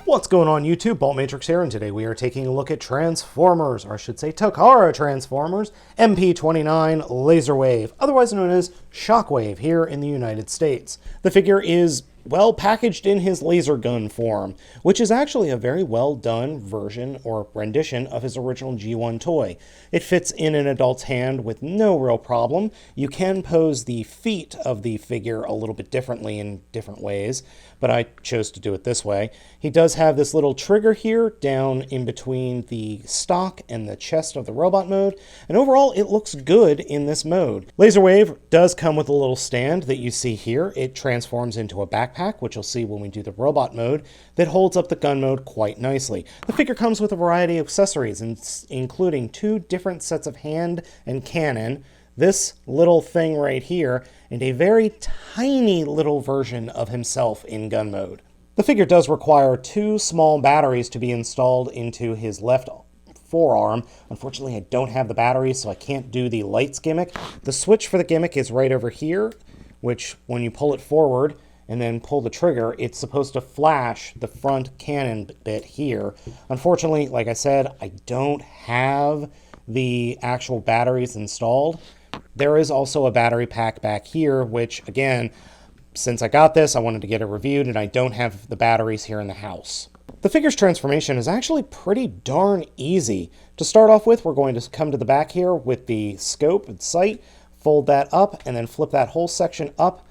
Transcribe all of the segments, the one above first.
What's going on YouTube? Baltmatrix here, and today we are taking a look at Transformers, or I should say Takara Transformers, MP-29 Laserwave, otherwise known as Shockwave here in the United States. The figure is well packaged in his laser gun form, which is actually a very well done version or rendition of his original G1 toy. It fits in an adult's hand with no real problem. You can pose the feet of the figure a little bit differently in different ways, but I chose to do it this way. He does have this little trigger here down in between the stock and the chest of the robot mode, and overall it looks good in this mode. Laserwave does come with a little stand that you see here. It transforms into a backpack, which you'll see when we do the robot mode, that holds up the gun mode quite nicely. The figure comes with a variety of accessories, including 2 different sets of hand and cannon, this little thing right here, and a very tiny little version of himself in gun mode. The figure does require 2 small batteries to be installed into his left forearm. Unfortunately, I don't have the batteries, so I can't do the lights gimmick. The switch for the gimmick is right over here, which when you pull it forward and then pull the trigger, it's supposed to flash the front cannon bit here. Unfortunately, like I said, I don't have the actual batteries installed. There is also a battery pack back here, which again, since I got this, I wanted to get it reviewed, and I don't have the batteries here in the house. The figure's transformation is actually pretty darn easy. To start off with, we're going to come to the back here with the scope and sight, fold that up, and then flip that whole section up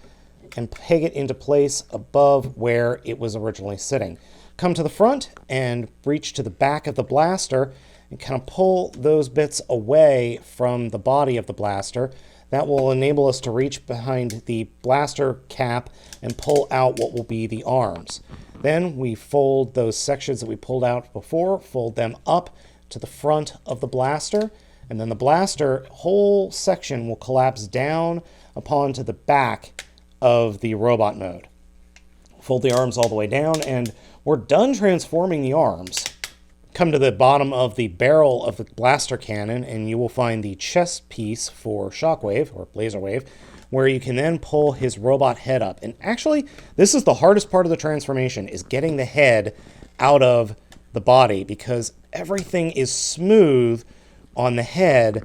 and peg it into place above where it was originally sitting. Come to the front and reach to the back of the blaster and kind of pull those bits away from the body of the blaster. That will enable us to reach behind the blaster cap and pull out what will be the arms. Then we fold those sections that we pulled out before, fold them up to the front of the blaster, and then the blaster whole section will collapse down upon to the back of the robot mode. Fold the arms all the way down, and we're done transforming the arms. Come to the bottom of the barrel of the blaster cannon, and you will find the chest piece for Shockwave, or Laserwave, where you can then pull his robot head up. And actually, this is the hardest part of the transformation, is getting the head out of the body, because everything is smooth on the head,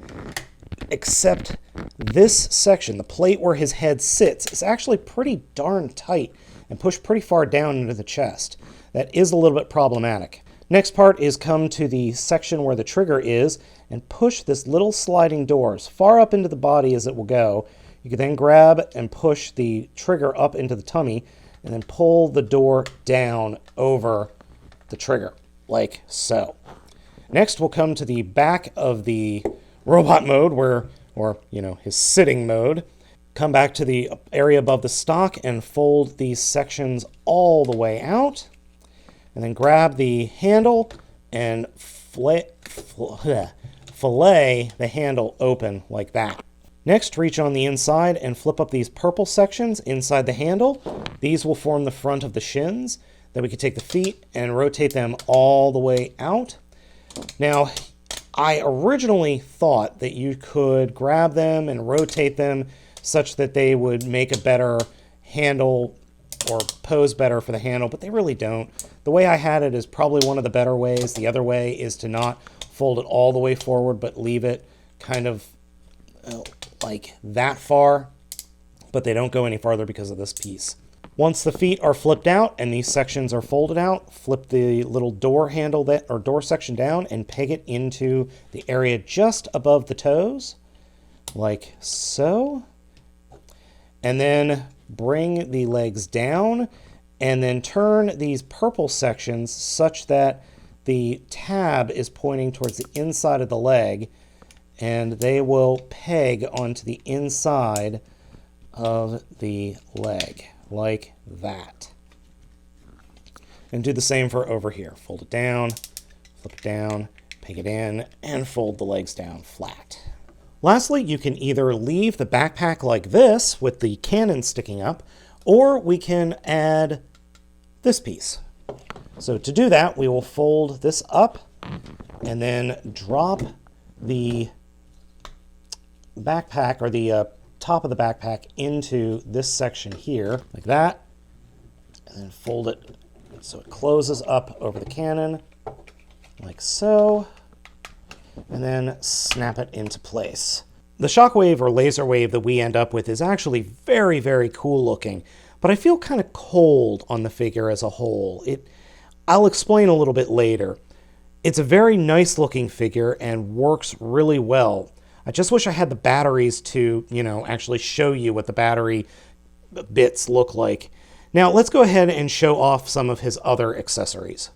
except this section, the plate where his head sits, is actually pretty darn tight and pushed pretty far down into the chest. That is a little bit problematic. Next part is come to the section where the trigger is and push this little sliding door as far up into the body as it will go. You can then grab and push the trigger up into the tummy and then pull the door down over the trigger, like so. Next we'll come to the back of the robot mode, his sitting mode. Come back to the area above the stock and fold these sections all the way out. And then grab the handle and fillet the handle open like that. Next, reach on the inside and flip up these purple sections inside the handle. These will form the front of the shins. Then we can take the feet and rotate them all the way out. Now, I originally thought that you could grab them and rotate them such that they would make a better handle or pose better for the handle, but they really don't. The way I had it is probably one of the better ways. The other way is to not fold it all the way forward, but leave it kind of like that far, but they don't go any farther because of this piece. Once the feet are flipped out and these sections are folded out, flip the little door handle door section down and peg it into the area just above the toes, like so. And then bring the legs down and then turn these purple sections such that the tab is pointing towards the inside of the leg, and they will peg onto the inside of the leg like that. And do the same for over here. Fold it down, flip it down, peg it in, and fold the legs down flat. Lastly, you can either leave the backpack like this with the cannon sticking up, or we can add this piece. So to do that, we will fold this up and then drop the backpack, or the top of the backpack, into this section here, like that, and then fold it So it closes up over the cannon, like so, and then snap it into place. The Shockwave or Laserwave that we end up with is actually very, very cool looking, but I feel kind of cold on the figure as a whole. I'll explain a little bit later. It's a very nice looking figure and works really well. I just wish I had the batteries to, actually show you what the battery bits look like. Now let's go ahead and show off some of his other accessories.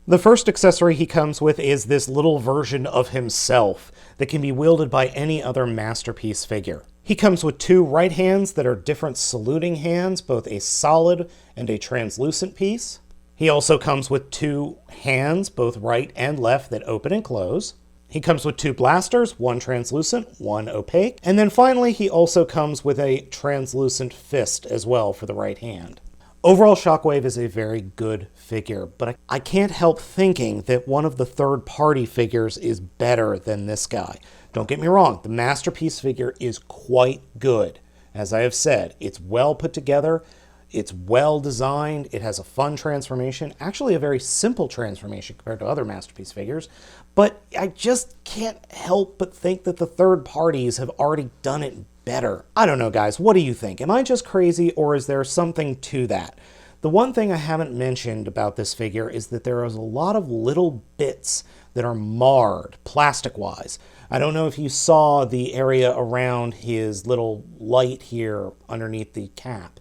The first accessory he comes with is this little version of himself that can be wielded by any other Masterpiece figure. He comes with two right hands that are different saluting hands, both a solid and a translucent piece. He also comes with two hands, both right and left, that open and close. He comes with two blasters, one translucent, one opaque. And then finally, he also comes with a translucent fist as well for the right hand. Overall, Shockwave is a very good figure, but I can't help thinking that one of the third-party figures is better than this guy. Don't get me wrong, the Masterpiece figure is quite good. As I have said, it's well put together, it's well designed, it has a fun transformation, actually a very simple transformation compared to other Masterpiece figures, but I just can't help but think that the third parties have already done it better. I don't know, guys. What do you think? Am I just crazy, or is there something to that? The one thing I haven't mentioned about this figure is that there is a lot of little bits that are marred, plastic-wise. I don't know if you saw the area around his little light here underneath the cap,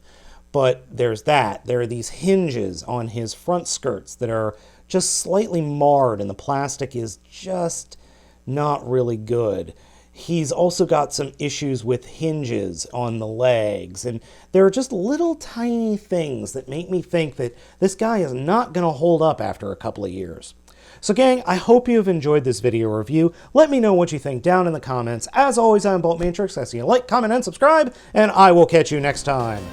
but there's that. There are these hinges on his front skirts that are just slightly marred, and the plastic is just not really good. He's also got some issues with hinges on the legs, and there are just little tiny things that make me think that this guy is not going to hold up after a couple of years. So gang, I hope you've enjoyed this video review. Let me know what you think down in the comments. As always, I'm Baltmatrix. I see you like, comment, and subscribe, and I will catch you next time.